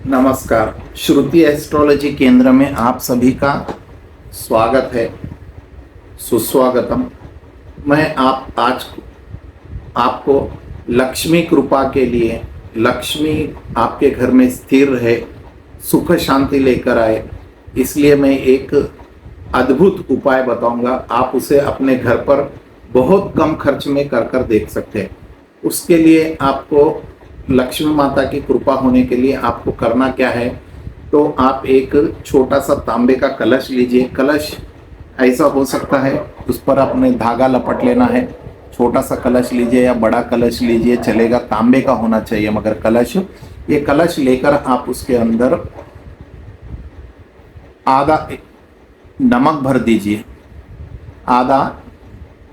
नमस्कार। श्रुति एस्ट्रोलॉजी केंद्र में आप सभी का स्वागत है, सुस्वागतम। मैं आज आपको लक्ष्मी कृपा के लिए, लक्ष्मी आपके घर में स्थिर रहे, सुख शांति लेकर आए, इसलिए मैं एक अद्भुत उपाय बताऊंगा। आप उसे अपने घर पर बहुत कम खर्च में कर देख सकते हैं। उसके लिए आपको लक्ष्मी माता की कृपा होने के लिए आपको करना क्या है, तो आप एक छोटा सा तांबे का कलश लीजिए। कलश ऐसा हो सकता है, उस पर आपने धागा लपट लेना है। छोटा सा कलश लीजिए या बड़ा कलश लीजिए, चलेगा, तांबे का होना चाहिए मगर कलश। ये कलश लेकर आप उसके अंदर आधा नमक भर दीजिए। आधा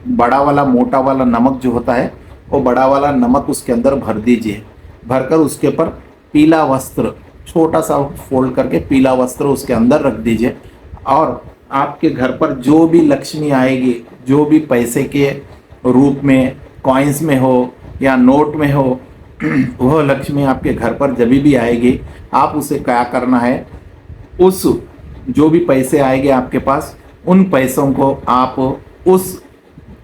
बड़ा वाला मोटा वाला नमक जो होता है, वो बड़ा वाला नमक उसके अंदर भर दीजिए। भरकर उसके ऊपर पीला वस्त्र छोटा सा फोल्ड करके पीला वस्त्र उसके अंदर रख दीजिए। और आपके घर पर जो भी लक्ष्मी आएगी, जो भी पैसे के रूप में, कॉइन्स में हो या नोट में हो, वह लक्ष्मी आपके घर पर जब भी आएगी, आप उसे क्या करना है, उस जो भी पैसे आएंगे आपके पास, उन पैसों को आप उस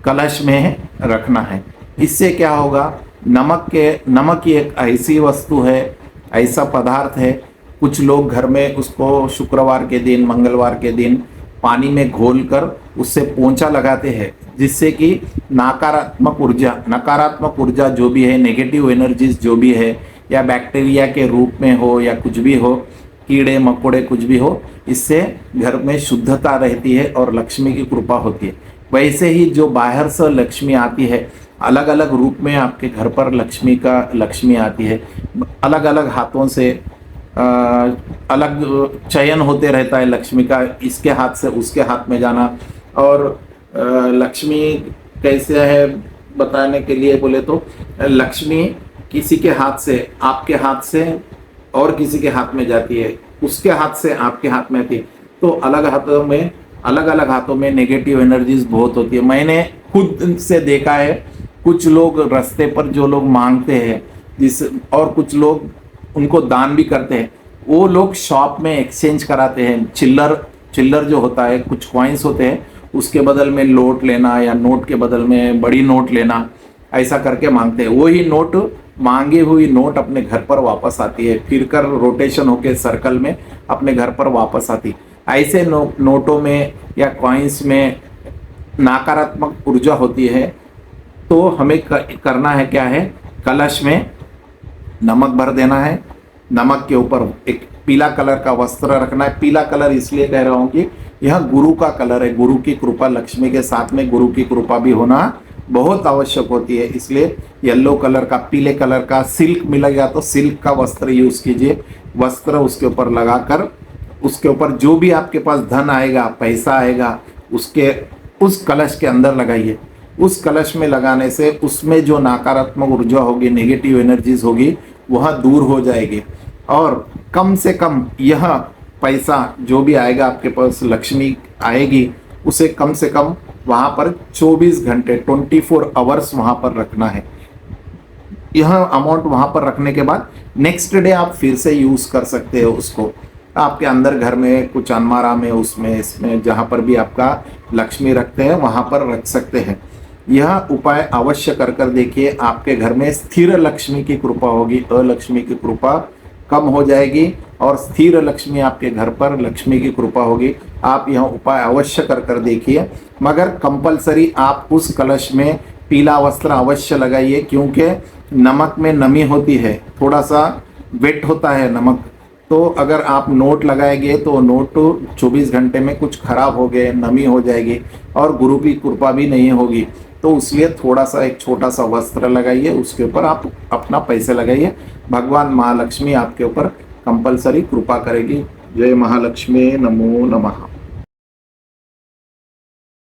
कलश में रखना है। इससे क्या होगा, नमक ही एक ऐसी वस्तु है, ऐसा पदार्थ है। कुछ लोग घर में उसको शुक्रवार के दिन, मंगलवार के दिन पानी में घोलकर उससे पोंछा लगाते हैं, जिससे कि नकारात्मक ऊर्जा जो भी है, नेगेटिव एनर्जीज जो भी है, या बैक्टीरिया के रूप में हो या कुछ भी हो, कीड़े मकोड़े कुछ भी हो, इससे घर में शुद्धता रहती है और लक्ष्मी की कृपा होती है। वैसे ही जो बाहर से लक्ष्मी आती है, अलग अलग रूप में आपके घर पर लक्ष्मी आती है। अलग अलग हाथों से अलग चयन होते रहता है लक्ष्मी का, इसके हाथ से उसके हाथ में जाना। और लक्ष्मी कैसे है बताने के लिए बोले तो, लक्ष्मी किसी के हाथ से, आपके हाथ से और किसी के हाथ में जाती है, उसके हाथ से आपके हाथ में आती है। तो अलग अलग हाथों में नेगेटिव एनर्जीज बहुत होती है। मैंने खुद से देखा है, कुछ लोग रास्ते पर जो लोग मांगते हैं, और कुछ लोग उनको दान भी करते हैं, वो लोग शॉप में एक्सचेंज कराते हैं। चिल्लर जो होता है, कुछ कॉइन्स होते हैं, उसके बदल में नोट लेना या नोट के बदल में बड़ी नोट लेना, ऐसा करके मांगते हैं। वही नोट, मांगी हुई नोट अपने घर पर वापस आती है, फिर कर रोटेशन होके सर्कल में अपने घर पर वापस आती। ऐसे नोटों में या कॉइन्स में नकारात्मक ऊर्जा होती है। तो हमें करना है क्या है, कलश में नमक भर देना है। नमक के ऊपर एक पीला कलर का वस्त्र रखना है। पीला कलर इसलिए कह रहा हूँ कि यह गुरु का कलर है। गुरु की कृपा, लक्ष्मी के साथ में गुरु की कृपा भी होना बहुत आवश्यक होती है। इसलिए येलो कलर का, पीले कलर का, सिल्क मिलेगा तो सिल्क का वस्त्र यूज कीजिए। वस्त्र उसके ऊपर लगाकर, उसके ऊपर जो भी आपके पास धन आएगा, पैसा आएगा, उस कलश के अंदर लगाइए। उस कलश में लगाने से उसमें जो नकारात्मक ऊर्जा होगी, नेगेटिव एनर्जीज होगी, वह दूर हो जाएगी। और कम से कम यह पैसा जो भी आएगा आपके पास, लक्ष्मी आएगी, उसे कम से कम वहाँ पर 24 घंटे 24 आवर्स वहाँ पर रखना है। यह अमाउंट वहाँ पर रखने के बाद नेक्स्ट डे आप फिर से यूज़ कर सकते हो उसको। आपके अंदर घर में कुछ अलमारा में, उसमें इसमें जहाँ पर भी आपका लक्ष्मी रखते हैं, वहाँ पर रख सकते हैं। यह उपाय अवश्य कर देखिए। आपके घर में स्थिर लक्ष्मी की कृपा होगी, अलक्ष्मी की कृपा कम हो जाएगी और स्थिर लक्ष्मी आपके घर पर लक्ष्मी की कृपा होगी। आप यह उपाय अवश्य कर देखिए। मगर कंपलसरी आप उस कलश में पीला वस्त्र अवश्य लगाइए, क्योंकि नमक में नमी होती है, थोड़ा सा वेट होता है नमक। तो अगर आप नोट लगाएंगे तो नोट 24 घंटे में कुछ खराब हो गए, नमी हो जाएगी और गुरु की कृपा भी नहीं होगी। तो इसलिए थोड़ा सा एक छोटा सा वस्त्र लगाइए, उसके ऊपर आप अपना पैसे लगाइए। भगवान महालक्ष्मी आपके ऊपर कंपलसरी कृपा करेगी। जय महालक्ष्मी, नमो नमः।